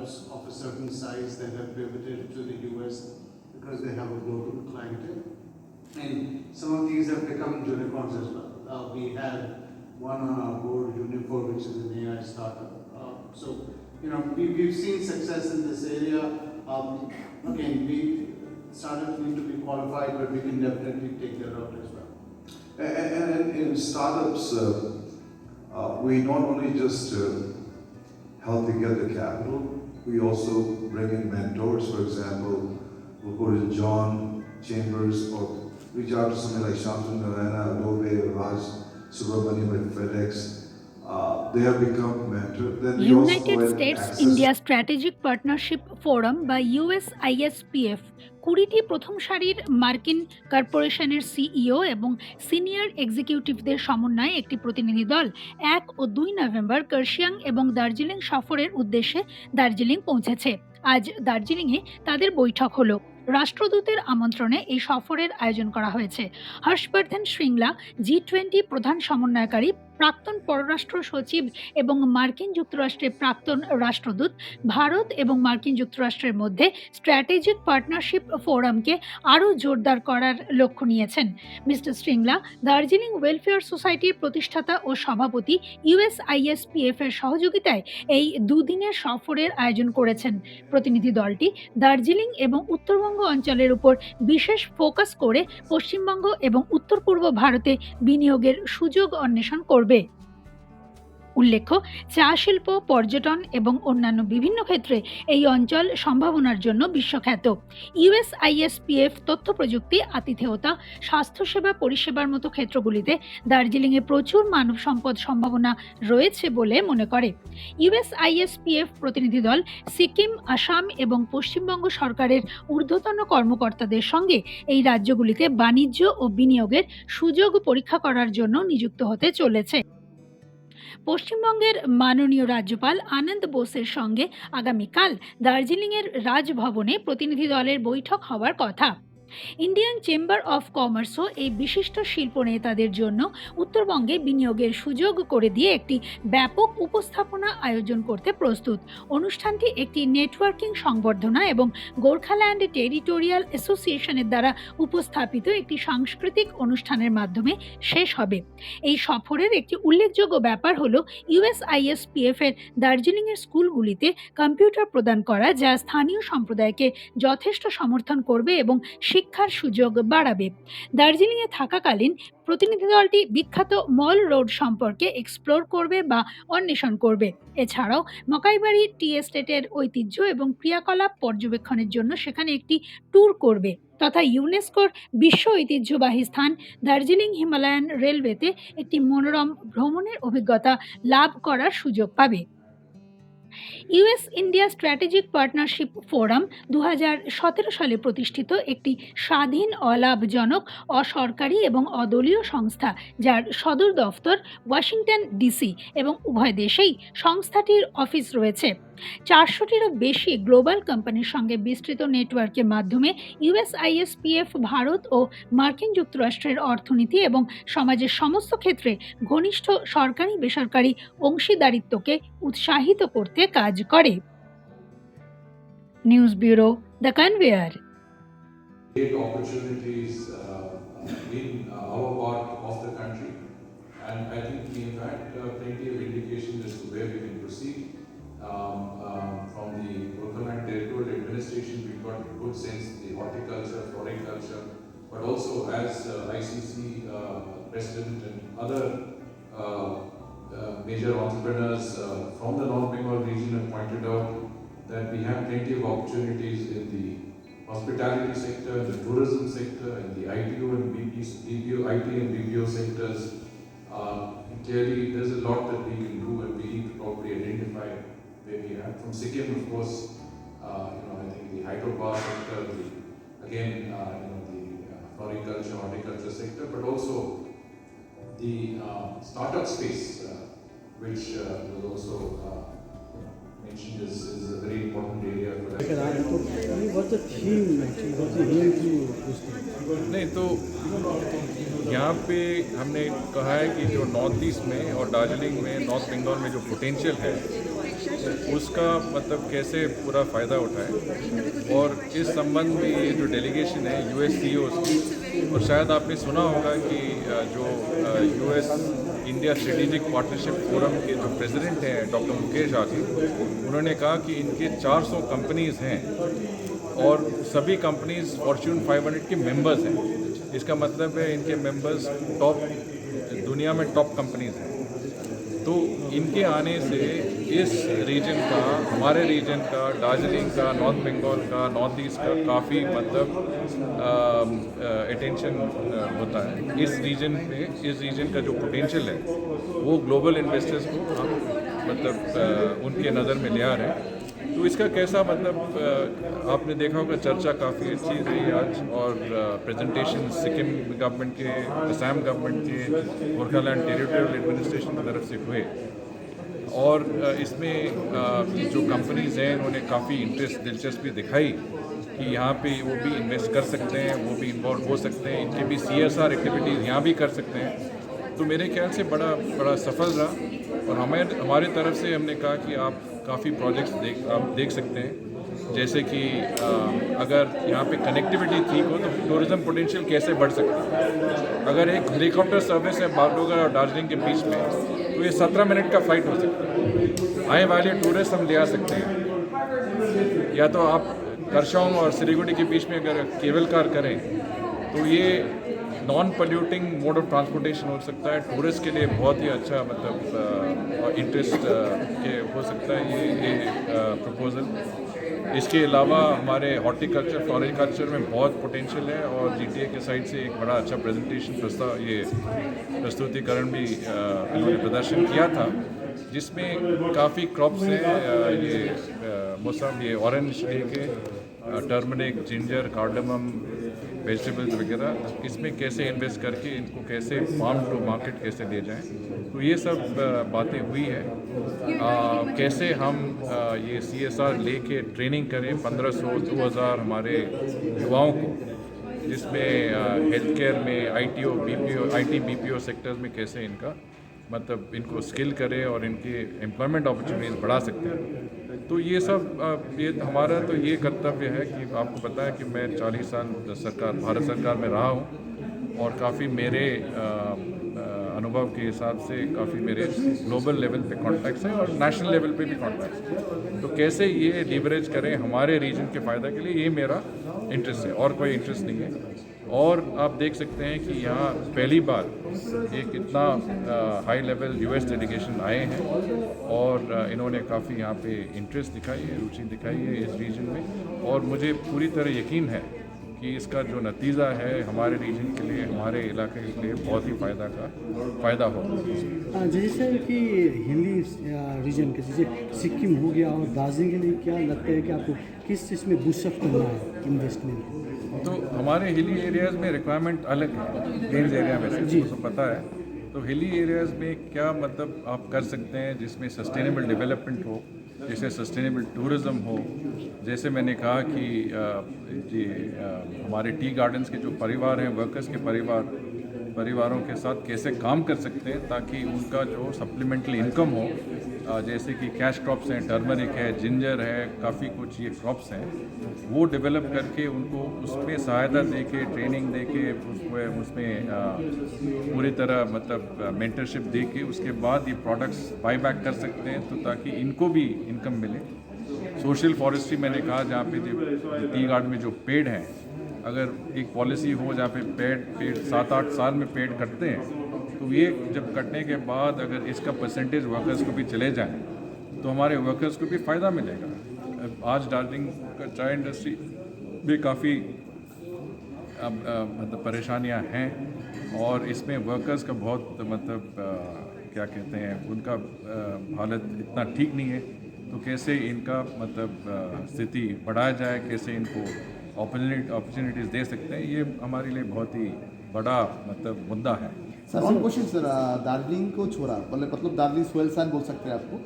startups of a certain size that have pivoted to the US because they have a global clientele. And some of these have become unicorns as well. We had one on our board, Unifor, which is an AI startup. So, we've seen success in this area. Again, startups need to be qualified, but we can definitely take that route as well. And in startups, we not only just help to get the capital, we also bring in mentors. For example, we'll go to John Chambers or reach out to somebody like Shantanu Narayana, Adobe, Raj Subramaniam at FedEx. They have become mentors. Then we also United provide states access. India strategic partnership forum বা ইউএসআইএসপিএফ 20টি প্রথম সারির মার্কিন কর্পোরেশনের CEO এবং senior এক্সিকিউটিভদের সমন্বয়ে একটি প্রতিনিধি দল 1 ও 2 নভেম্বর কার্শিয়াং এবং দার্জিলিং সফরের উদ্দেশ্যে দার্জিলিং পৌঁছেছে। আজ দার্জিলিংয়ে তাদের বৈঠক হলো। রাষ্ট্রদূতের আমন্ত্রণে এই সফরের আয়োজন করা হয়েছে। হর্ষবর্ধন শ্রিংলা G20 প্রধান সমন্বয়কারী, প্রাক্তন পররাষ্ট্র সচিব এবং মার্কিন যুক্তরাষ্ট্রের প্রাক্তন রাষ্ট্রদূত ভারত এবং মার্কিন যুক্তরাষ্ট্রের মধ্যে স্ট্র্যাটেজিক পার্টনারশিপ ফোরামকে আরও জোরদার করার লক্ষ্য নিয়েছেন। মিস্টার শ্রিংলা দার্জিলিং ওয়েলফেয়ার সোসাইটির প্রতিষ্ঠাতা ও সভাপতি ইউএসআইএসপিএফ এর সহযোগিতায় এই দুদিনের সফরের আয়োজন করেছেন। প্রতিনিধি দলটি দার্জিলিং এবং উত্তরবঙ্গ অঞ্চলের উপর বিশেষ ফোকাস করে পশ্চিমবঙ্গ এবং উত্তর পূর্ব ভারতে বিনিয়োগের সুযোগ অন্বেষণ করবে। উল্লেখ্য, চা শিল্প, পর্যটন এবং অন্যান্য বিভিন্ন ক্ষেত্রে এই অঞ্চল সম্ভাবনার জন্য বিশ্বখ্যাত। ইউএসআইএসপিএফ তথ্য প্রযুক্তি, আতিথেয়তা, স্বাস্থ্যসেবা পরিষেবার মতো ক্ষেত্রগুলিতে দার্জিলিংয়ে প্রচুর মানব সম্পদ সম্ভাবনা রয়েছে বলে মনে করে। ইউএসআইএসপিএফ প্রতিনিধি দল সিকিম, আসাম এবং পশ্চিমবঙ্গ সরকারের ঊর্ধ্বতন কর্মকর্তাদের সঙ্গে এই রাজ্যগুলিতে বাণিজ্য ও বিনিয়োগের সুযোগ পরীক্ষা করার জন্য নিযুক্ত হতে চলেছে। পশ্চিমবঙ্গের মাননীয় রাজ্যপাল আনন্দ বোসের সঙ্গে আগামীকাল দার্জিলিংয়ের রাজভবনে প্রতিনিধি দলের বৈঠক হওয়ার কথা। ইন্ডিয়ান চেম্বার অফ কমার্সও এই বিশিষ্ট শিল্প নেতাদের জন্য উত্তরবঙ্গে বিনিয়োগের সুযোগ করে দিয়ে একটি ব্যাপক উপস্থাপনা আয়োজন করতে প্রস্তুত। অনুষ্ঠানটি একটি নেটওয়ার্কিং সংবর্ধনা এবং গোর্খাল্যান্ড টেরিটোরিয়াল অ্যাসোসিয়েশনের দ্বারা উপস্থাপিত একটি সাংস্কৃতিক অনুষ্ঠানের মাধ্যমে শেষ হবে। এই সফরের একটি উল্লেখযোগ্য ব্যাপার হলো ইউএসআইএসপিএফ এর দার্জিলিংয়ের স্কুলগুলিতে কম্পিউটার প্রদান করা, যা স্থানীয় সম্প্রদায়কে যথেষ্ট সমর্থন করবে এবং শিক্ষার সুযোগ বাড়াবে। দার্জিলিংয়ে থাকাকালীন প্রতিনিধি দলটি বিখ্যাত মল রোড সম্পর্কে এক্সপ্লোর করবে বা অন্বেষণ করবে। এছাড়াও মকাইবাড়ি টি এস্টেটের ঐতিহ্য এবং ক্রিয়াকলাপ পর্যবেক্ষণের জন্য সেখানে একটি ট্যুর করবে তথা ইউনেস্কোর বিশ্ব ঐতিহ্যবাহী স্থান দার্জিলিং হিমালয়ান রেলওয়েতে একটি মনোরম ভ্রমণের অভিজ্ঞতা লাভ করার সুযোগ পাবে। US India strategic partnership forum 2017 সালে প্রতিষ্ঠিত একটি স্বাধীন, অলাভজনক, অসরকারি এবং অদলীয় সংস্থা, যার সদর দফতর ওয়াশিংটন ডিসি এবং উভয় দেশেই সংস্থাটির অফিস রয়েছে। 400টিরও বেশি গ্লোবাল কোম্পানির সঙ্গে বিস্তৃত নেটওয়ার্কের মাধ্যমে ইউএসআইএসপিএফ ভারত ও মার্কিন যুক্তরাষ্ট্রের অর্থনীতি এবং সমাজের সমস্ত ক্ষেত্রে ঘনিষ্ঠ সরকারি বেসরকারি অংশীদারিত্বকে উৎসাহিত করতে কাজ করে। News bureau, the conveyor. Great opportunities in our part of the country, and I think we have had plenty of indications as to where we can proceed. From the Golkhaland Territorial Administration, we've got a good sense the horticulture, floriculture, but also as ICC President and other major entrepreneurs from the North Bengal region have pointed out that we have plenty of opportunities in the hospitality sector, in the tourism sector, in the ITO and IT and BPO sectors. Clearly, there's a lot that we can do, and we need to probably identify where we are. From Sikkim, of course, I think the hydropower sector, the floriculture, horticulture sector, but also the startup space, which was also mentioned is a very important area for us. नहीं तो यहाँ पे हमने कहा है कि जो north east में और दार्जिलिंग में, नॉर्थ बंगाल में जो पोटेंशियल है उसका मतलब कैसे पूरा फ़ायदा उठाएं। और इस संबंध में ये जो डेलीगेशन है US CEOs की, और शायद आपने सुना होगा कि जो US India strategic partnership forum के जो प्रेसिडेंट हैं डॉक्टर मुकेश आजी, उन्होंने कहा कि इनके 400 कंपनीज़ हैं और सभी कंपनीज़ फॉर्च्यून 500 के मेंबर्स हैं। इसका मतलब है इनके मेंबर्स टॉप दुनिया में टॉप कंपनीज़ हैं। तो इनके आने से इस रीजन का, हमारे रीजन का, दार्जिलिंग का, नॉर्थ बंगाल का, नॉर्थ ईस्ट का काफ़ी मतलब अटेंशन होता है इस रीजन पे। इस रीजन का जो पोटेंशियल है वो ग्लोबल इन्वेस्टर्स को हम मतलब उनके नज़र में ले आ रहे हैं। तो इसका कैसा मतलब आपने देखा होगा, चर्चा काफ़ी अच्छी रही आज, और प्रेजेंटेशन सिक्किम गवर्नमेंट के, असम गवर्नमेंट के, गोरखालैंड टेरिटोरियल एडमिनिस्ट्रेशन की तरफ से हुए। और इसमें जो कंपनीज़ हैं उन्होंने काफ़ी दिलचस्पी दिखाई कि यहाँ पे वो भी इन्वेस्ट कर सकते हैं, वो भी इन्वॉल्व हो सकते हैं, इनके भी CSR एक्टिविटीज़ यहाँ भी कर सकते हैं। तो मेरे ख्याल से बड़ा सफल रहा। और हमारे तरफ से हमने कहा कि आप काफ़ी प्रोजेक्ट्स आप देख सकते हैं, जैसे कि अगर यहाँ पे कनेक्टिविटी ठीक हो तो टूरिज़्म पोटेंशियल कैसे बढ़ सकता है। अगर एक हेलीकॉप्टर सर्विस है बागडोगर और दार्जिलिंग के बीच में, तो ये 17 मिनट का फ़्लाइट हो सकता है। आने वाले टूरिस्ट हम ले आ सकते हैं। या तो आप करशोंग और सिलीगुड़ी के बीच में अगर केबल कार करें तो ये non polluting mode of transportation हो सकता है। टूरिस्ट के लिए बहुत ही अच्छा मतलब इंटरेस्ट के हो सकता है ये प्रपोज़ल। इसके अलावा हमारे हॉर्टिकल्चर, फ्लोरिकल्चर में बहुत पोटेंशियल है, और GTA के साइड से एक बड़ा अच्छा प्रेजेंटेशन प्रस्तुतिकरण भी इन्होंने प्रदर्शन किया था, जिसमें काफ़ी क्रॉप्स हैं, ये मौसम, ये ऑरेंज के टर्मरिक, जिंजर, कार्डमम, वेजिटेबल्स वगैरह, इसमें कैसे इन्वेस्ट करके इनको कैसे फार्म टू मार्केट कैसे ले जाएं। तो ये सब बातें हुई है। कैसे हम ये CSR लेके ट्रेनिंग करें 1500-2000 हमारे युवाओं को, जिसमें हेल्थ केयर में IT BPO सेक्टर्स में कैसे इनका मतलब इनको स्किल करें और इनके एम्प्लॉयमेंट अपॉर्चुनिटीज़ बढ़ा सकते हैं। तो ये सब ये हमारा तो ये कर्तव्य है कि आपको पता है कि मैं 40 साल भारत सरकार में रहा हूँ, और काफ़ी मेरे अनुभव के हिसाब से काफ़ी मेरे ग्लोबल लेवल पे कॉन्टैक्ट्स हैं और नेशनल लेवल पे भी कॉन्टैक्ट्स हैं। तो कैसे ये लीवरेज करें हमारे रीजन के फ़ायदा के लिए, ये मेरा इंटरेस्ट है, और कोई इंटरेस्ट नहीं है। और आप देख सकते हैं कि यहाँ पहली बार एक इतना हाई लेवल US डेलीगेशन आए हैं, और इन्होंने काफ़ी यहाँ पे इंटरेस्ट दिखाई है, रुचि दिखाई है इस रीजन में। और मुझे पूरी तरह यकीन है कि इसका जो नतीजा है हमारे रीजन के लिए, हमारे इलाके के लिए बहुत ही फ़ायदा होगा। जैसे कि हिली रीजन के जैसे सिक्किम हो गया और दार्जिलिंग के लिए क्या लगता है कि आपको किस चीज़ में बूस्टअप करना है इन्वेस्टमेंट? तो हमारे हिली एरियाज़ में रिक्वायरमेंट अलग है प्लेन्स एरिया में से, तो पता है। तो हिली एरियाज़ में क्या मतलब आप कर सकते हैं जिसमें सस्टेनेबल डेवलपमेंट हो, जैसे सस्टेनेबल टूरिज़्म हो। जैसे मैंने कहा कि हमारे टी गार्डन्स के जो परिवार हैं, वर्कर्स के परिवारों के साथ कैसे काम कर सकते हैं ताकि उनका जो सप्लीमेंट्री इनकम हो, जैसे कि कैश क्रॉप्स हैं, टर्मरिक है, जिंजर है, काफ़ी कुछ ये क्रॉप्स हैं, वो डेवलप करके उनको उसमें सहायता देके, ट्रेनिंग देके, उसमें पूरी तरह मतलब मेंटरशिप देके उसके बाद ये प्रोडक्ट्स बाई बैक कर सकते हैं, तो ताकि इनको भी इनकम मिले। सोशल फॉरेस्ट्री मैंने कहा, जहाँ पे टी गार्डन में जो पेड़ हैं, अगर एक पॉलिसी हो जहाँ पे पेड़ 7-8 साल में पेड़ कटते हैं, तो ये जब कटने के बाद अगर इसका परसेंटेज वर्कर्स को भी चले जाए तो हमारे वर्कर्स को भी फ़ायदा मिलेगा। आज दार्जिलिंग का चाय इंडस्ट्री भी काफ़ी मतलब परेशानियां हैं, और इसमें वर्कर्स का बहुत मतलब क्या कहते हैं, उनका हालत इतना ठीक नहीं है। तो कैसे इनका मतलब स्थिति बढ़ाया जाए, कैसे इनको अपॉर्चुनिटीज़ दे सकते हैं, ये हमारे लिए बहुत ही बड़ा मतलब मुद्दा है। Sir one question sir, Darjeeling को छोड़ा मतलब दार्जिलिंग सोयल सान बोल सकते हैं आपको,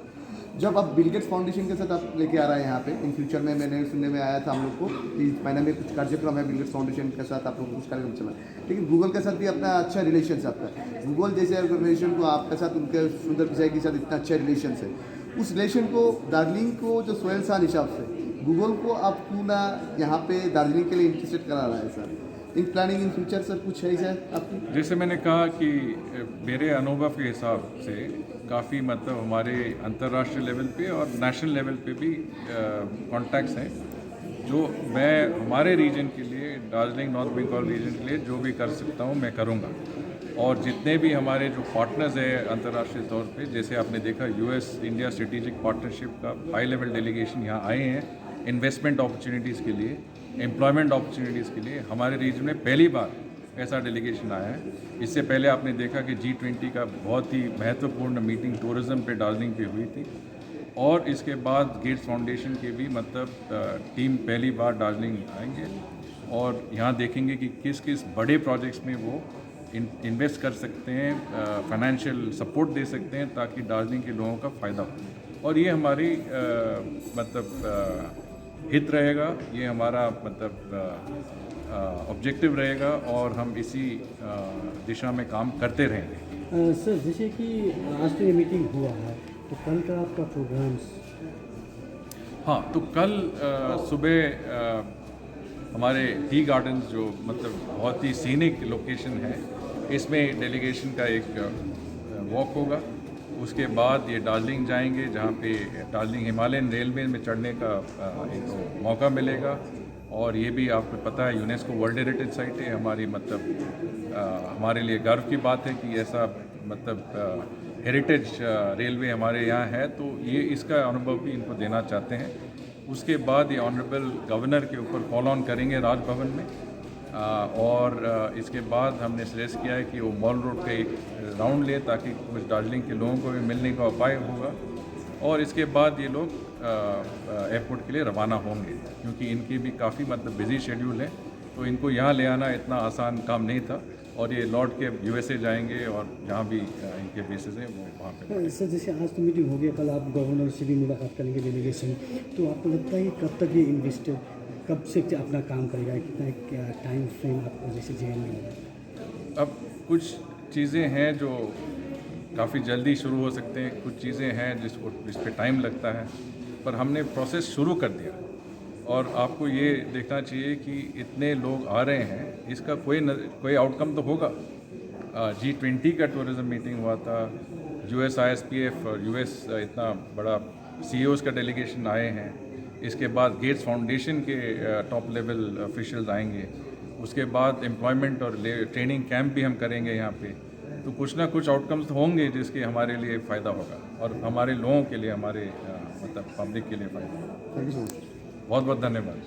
जब आप बिल गेट्स फाउंडेशन के साथ आप लेके आ रहे हैं यहाँ पे, इन फ्यूचर में मैंने सुनने में आया था हम लोग को कि इस महीने में कुछ कार्यक्रम है बिल गेट्स फाउंडेशन के साथ, आप लोग कुछ कार्यक्रम चला, लेकिन गूगल के साथ भी अपना अच्छा रिलेशन है आपका। गूगल जैसे ऑर्गेनाइजेशन को आपके साथ, उनके सुंदर पिचाई के साथ इतना अच्छा रिलेशन है, उस रिलेशन को दार्जिलिंग को जो सोहेल शाह हिसाब से गूगल को आप क्यों ना यहाँ पे दार्जिलिंग के लिए इंटरेस्टेड करा रहा है sir? In planning in future sir कुछ है सर आपकी? जैसे मैंने कहा कि मेरे अनुभव के हिसाब से काफ़ी मतलब हमारे अंतर्राष्ट्रीय लेवल पे और नेशनल लेवल पे भी कॉन्टैक्ट्स हैं जो मैं हमारे रीजन के लिए, दार्जिलिंग नॉर्थ बंगाल रीजन के लिए जो भी कर सकता हूँ मैं करूँगा। और जितने भी हमारे जो पार्टनर्स हैं अंतर्राष्ट्रीय तौर पे, जैसे आपने देखा यूएस इंडिया स्ट्रेटेजिक पार्टनरशिप का हाई लेवल डेलीगेशन यहाँ आए हैं इन्वेस्टमेंट अपॉर्चुनिटीज़ के लिए, एम्प्लॉयमेंट अपॉर्चुनिटीज़ के लिए। हमारे रीजन में पहली बार ऐसा डेलीगेशन आया है। इससे पहले आपने देखा कि G20 का बहुत ही महत्वपूर्ण मीटिंग टूरिज़्म पे दार्जिलिंग पे हुई थी, और इसके बाद गेट्स फाउंडेशन के भी मतलब टीम पहली बार दार्जिलिंग आएंगे और यहाँ देखेंगे कि किस किस बड़े प्रोजेक्ट्स में वो इन्वेस्ट कर सकते हैं, फाइनेंशियल सपोर्ट दे सकते हैं ताकि दार्जिलिंग के लोगों का फ़ायदा हो। और ये हमारी हित रहेगा, ये हमारा ऑब्जेक्टिव रहेगा और हम इसी दिशा में काम करते रहेंगे। सर जैसे कि आज तो ये मीटिंग हुआ है, तो कल का आपका प्रोग्राम्स? हाँ, तो कल सुबह हमारे टी गार्डन्स जो मतलब बहुत ही सीनिक लोकेशन है, इसमें डेलीगेशन का एक वॉक होगा। उसके बाद ये दार्जिलिंग जाएंगे जहाँ पे दार्जिलिंग हिमालयन रेलवे में चढ़ने का एक मौका मिलेगा। और ये भी आपको पता है यूनेस्को वर्ल्ड हेरिटेज साइट है हमारी, मतलब हमारे लिए गर्व की बात है कि ऐसा मतलब हेरिटेज रेलवे हमारे यहाँ है, तो ये इसका अनुभव भी इनको देना चाहते हैं। उसके बाद ये ऑनरेबल गवर्नर के ऊपर फॉलो ऑन करेंगे राजभवन में, और इसके बाद हमने सजेस्ट किया है कि वो मॉल रोड का एक राउंड ले ताकि कुछ दार्जिलिंग के लोगों को भी मिलने का उपाय होगा। और इसके बाद ये लोग एयरपोर्ट के लिए रवाना होंगे, क्योंकि इनकी भी काफ़ी मतलब बिजी शेड्यूल है, तो इनको यहाँ ले आना इतना आसान काम नहीं था। और ये लौट के USA जाएंगे और जहाँ भी इनके बेसिस हैं वो वहाँ पे। सर जैसे आज तो मीटिंग हो गई, कल आप गवर्नर से भी मुलाकात करेंगे डेलीगेशन, तो आपको लगता है कि कब तक ये इन्वेस्टर कब से अपना काम करेगा, कितना क्या टाइम फ्रेम आपको जैसे जेल में होगा? अब कुछ चीज़ें हैं जो काफ़ी जल्दी शुरू हो सकते हैं, कुछ चीज़ें हैं जिस पे टाइम लगता है, पर हमने प्रोसेस शुरू कर दिया। और आपको ये देखना चाहिए कि इतने लोग आ रहे हैं, इसका कोई आउटकम तो होगा। G20 का टूरिज़्म मीटिंग हुआ था, US ISPF और US इतना बड़ा CEOs का डेलीगेशन आए हैं। इसके बाद गेट्स फाउंडेशन के टॉप लेवल ऑफिशियल्स आएंगे। उसके बाद एम्प्लॉयमेंट और ट्रेनिंग कैंप भी हम करेंगे यहाँ पे। तो कुछ ना कुछ आउटकम्स तो होंगे जिसके हमारे लिए फ़ायदा होगा और हमारे लोगों के लिए, हमारे मतलब पब्लिक के लिए फ़ायदा होगा। Thank you so much. बहुत बहुत धन्यवाद।